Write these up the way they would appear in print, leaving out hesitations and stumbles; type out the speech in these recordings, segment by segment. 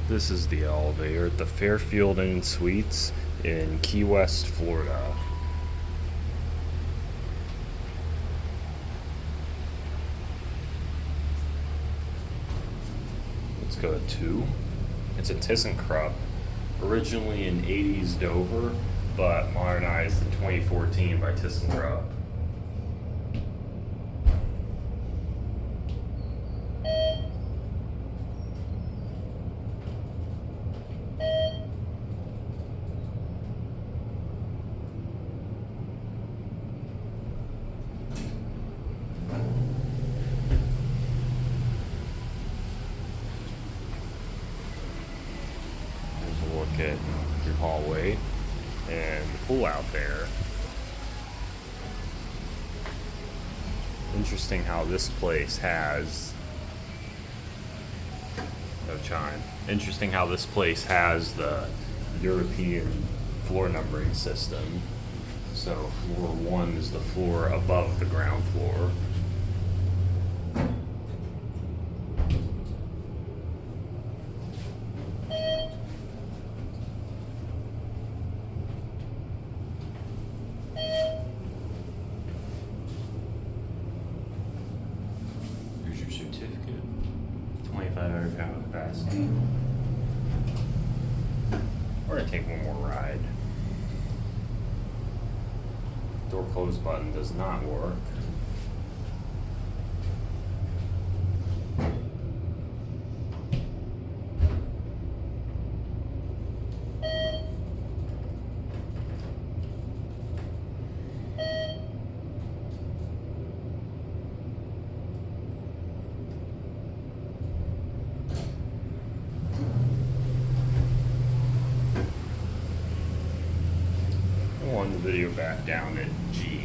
This is the elevator at the Fairfield Inn Suites in Key West, Florida. Let's go to 2. It's a ThyssenKrupp, originally an 80s Dover, but modernized in 2014 by ThyssenKrupp. Look at your hallway and the pool out there. Interesting how this place has Interesting how this place has the European floor numbering system. So floor 1 is the floor above the ground floor. Here's your certificate, 2,500 pound capacity. We're gonna take one more ride. Door close button does not work. On the video back down at G.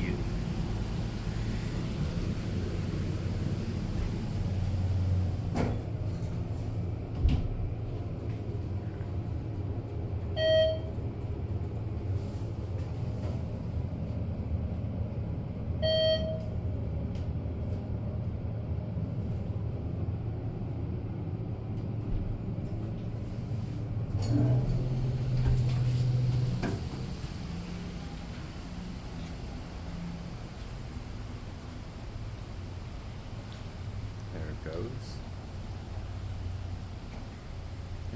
There it goes.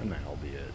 And that'll be it.